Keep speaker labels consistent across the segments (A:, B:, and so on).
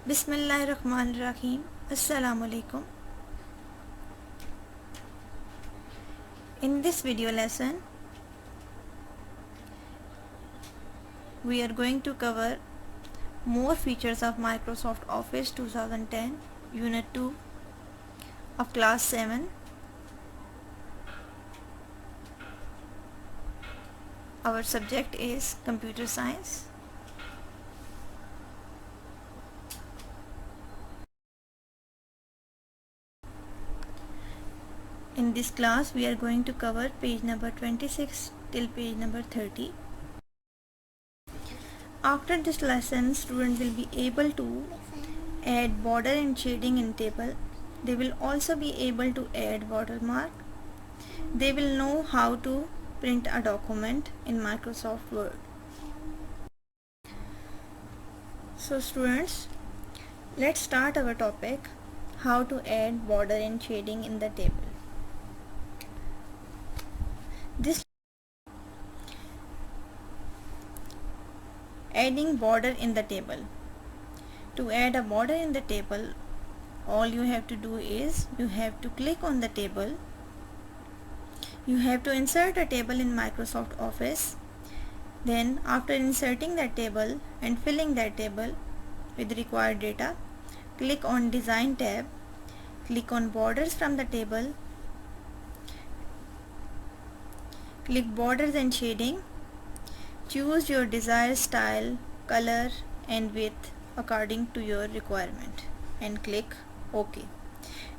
A: Bismillahirrahmanirrahim. Assalamu alaikum. In this video lesson, we are going to cover more features of Microsoft Office 2010 Unit 2 of Class 7. Our subject is Computer Science. In this class, we are going to cover page number 26 till page number 30. After this lesson, students will be able to add border and shading in table. They will also be able to add watermark. They will know how to print a document in Microsoft Word. So students, let's start our topic, how to add border and shading in the table. This adding border in the table. To add a border in the table, all you have to do is you have to click on the table. You have to insert a table in Microsoft Office. Then after inserting that table and filling that table with required data, click on Design tab, click on Borders from the table, click Borders and Shading, choose your desired style, color and width according to your requirement and click OK.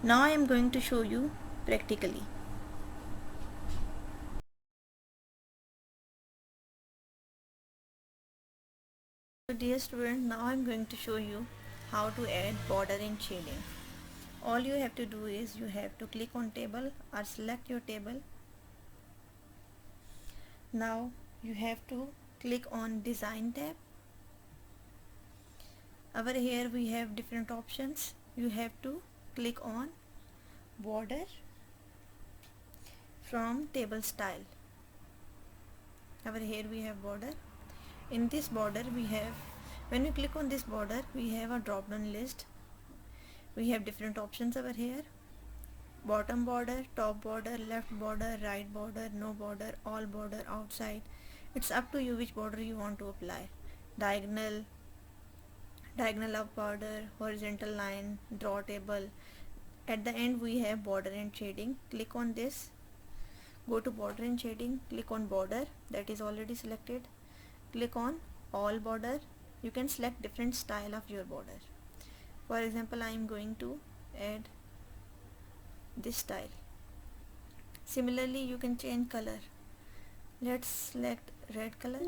A: Now I am going to show you practically. So dear student, now I am going to show you how to add border and shading. All you have to do is you have to click on table or select your table. Now you have to click on Design tab. Over here we have different options. You have to click on Border from Table Style. Over here we have border. In this border we have, when you click on this border, we have a drop down list. We have different options over here: bottom border, top border, left border, right border, no border, all border, outside. It's up to you which border you want to apply. Diagonal up border, horizontal line, draw table. At the end we have border and shading. Click on this, go to border and shading, click on border, that is already selected. Click on all border. You can select different style of your border. For example, I am going to add this style. Similarly, you can change color. Let's select red color.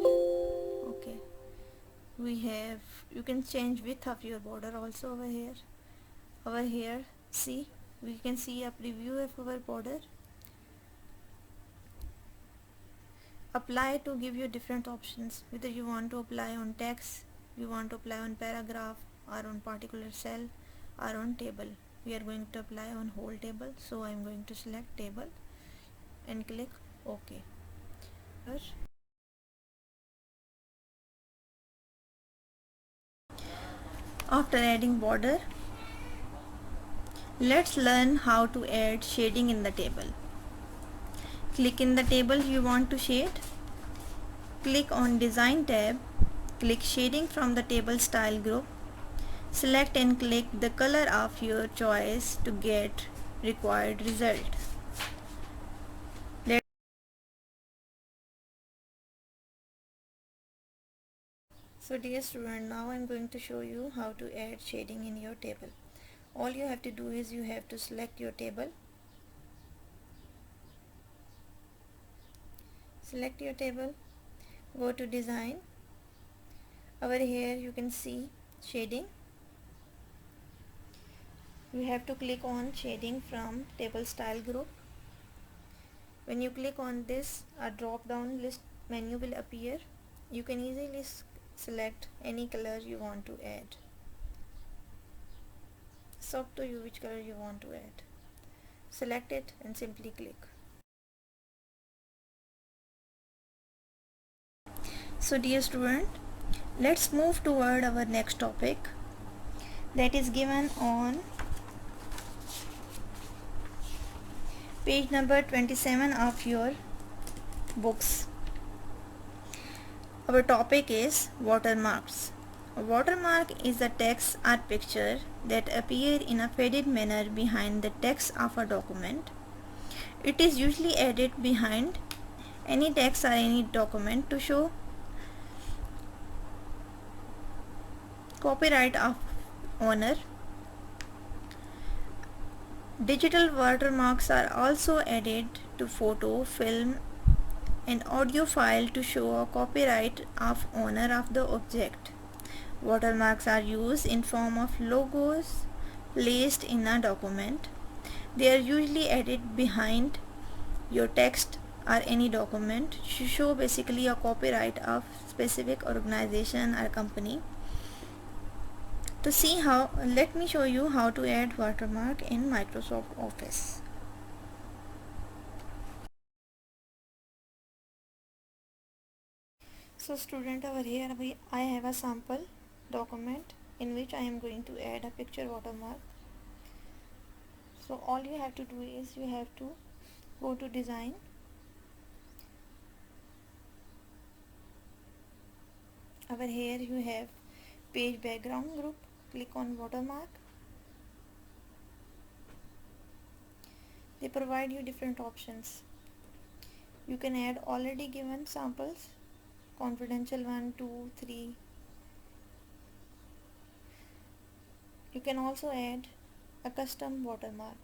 A: Okay. You can change width of your border also over here. Over here, see, we can see a preview of our border. Apply to give you different options, whether you want to apply on text, you want to apply on paragraph or on particular cell or on table. We are going to apply on whole table, so I am going to select table and click OK. After adding border, let's learn how to add shading in the table. Click in the table you want to shade. Click on Design tab. Click Shading from the Table Style group. Select and click the color of your choice to get required result. So dear student, now I am going to show you how to add shading in your table. All you have to do is you have to select your table. Select your table, go to Design. Over here you can see shading. You have to click on Shading from Table Style group. When you click on this, a drop down list menu will appear. You can easily select any color you want to add. It's up to you which color you want to add. Select it and simply click. So dear student, let's move toward our next topic, that is given on page number 27 of your books. Our topic is watermarks. A watermark is a text or picture that appear in a faded manner behind the text of a document. It is usually added behind any text or any document to show copyright of owner. Digital watermarks are also added to photo, film, and audio file to show a copyright of owner of the object. Watermarks are used in form of logos placed in a document. They are usually added behind your text or any document to show basically a copyright of specific organization or company. To see how, let me show you how to add watermark in Microsoft Office. So student, over here I have a sample document in which I am going to add a picture watermark. So all you have to do is you have to go to design, over here you have page background group, click on watermark. They provide you different options. You can add already given samples, confidential 1, 2, 3. You can also add a custom watermark.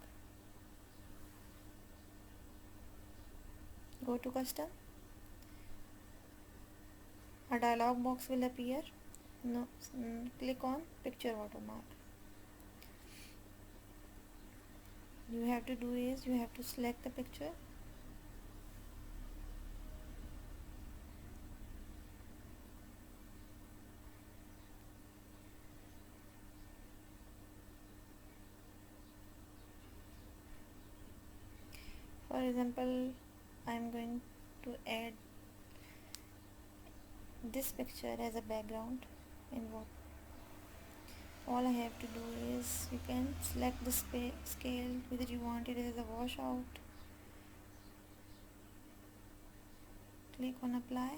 A: Go to custom. A dialog box will appear. Click on picture watermark. You have to do is you have to select the picture. For example, I am going to add this picture as a background in what all I have to do is you can select the scale whether you want it as a washout, click on apply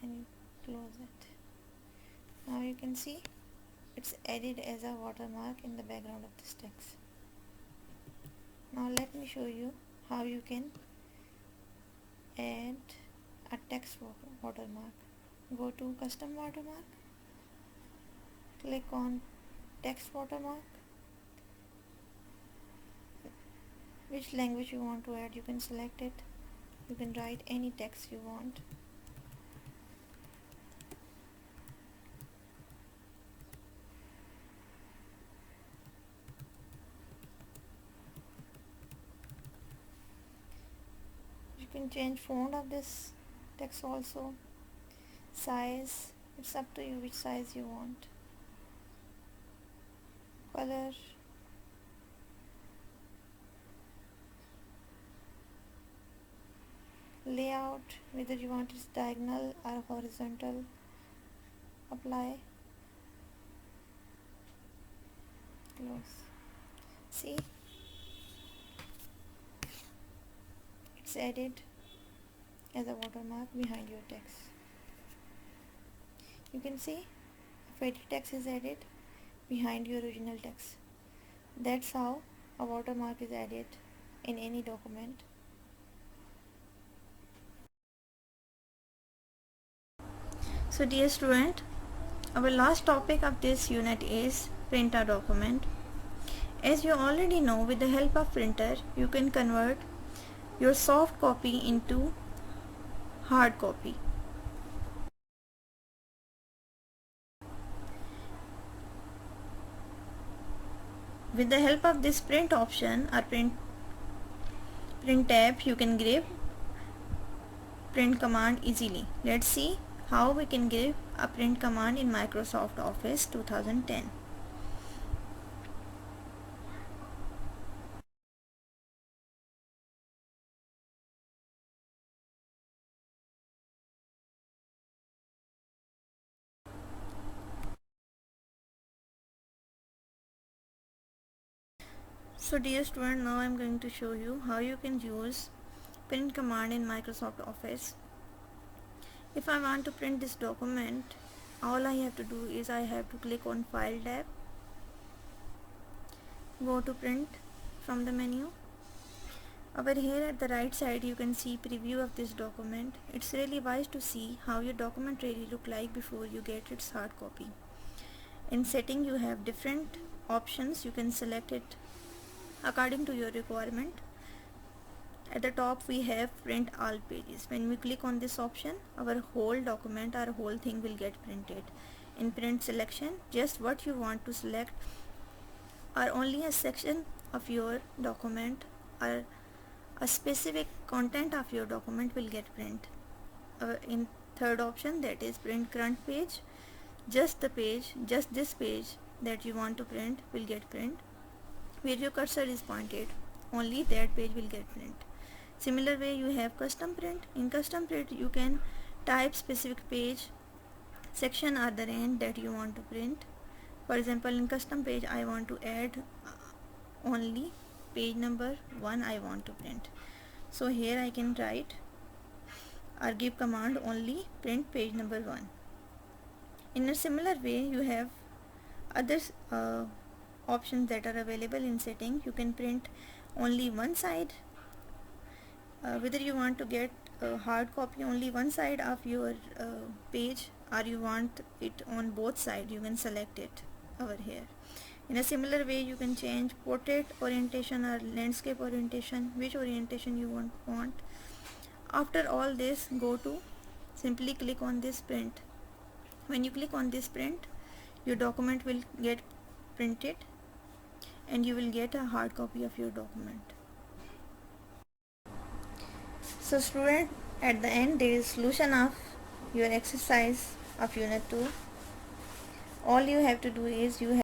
A: and close it. Now you can see it's added as a watermark in the background of this text. Now let me show you how you can add a text watermark. Go to custom watermark, click on text watermark. Which language you want to add, you can select it. You can write any text you want. You can change font of this text also. Size, it's up to you which size you want. Color, layout, whether you want it diagonal or horizontal. Apply, close. See, it's added as a watermark behind your text. You can see faded text is added behind your original text. That's how a watermark is added in any document. So dear student, our last topic of this unit is print a document. As you already know, with the help of printer, you can convert your soft copy into hard copy. With the help of this print option or print tab, you can give print command easily. Let's see how we can give a print command in Microsoft Office 2010. So dear student, now I am going to show you how you can use print command in Microsoft Office. If I want to print this document, all I have to do is I have to click on File tab, go to Print from the menu. Over here at the right side you can see preview of this document. It's really wise to see how your document really look like before you get its hard copy. In setting you have different options, you can select it according to your requirement. At the top we have print all pages. When we click on this option, our whole document, our whole thing will get printed. In print selection, just what you want to select or only a section of your document or a specific content of your document will get print. In third option, that is print current page, just this page that you want to print will get print. Where your cursor is pointed, only that page will get print. Similar way you have custom print. In custom print you can type specific page, section or the range that you want to print. For example, in custom page I want to add only page number 1 I want to print. So here I can write or give command only print page number 1. In a similar way you have other options that are available in setting. You can print only one side, whether you want to get a hard copy only one side of your page or you want it on both sides, you can select it over here. In a similar way you can change portrait orientation or landscape orientation, which orientation you want. After all this, go to simply click on this print. When you click on this print, your document will get printed and you will get a hard copy of your document. So student, at the end there is solution of your exercise of unit 2. All you have to do is you have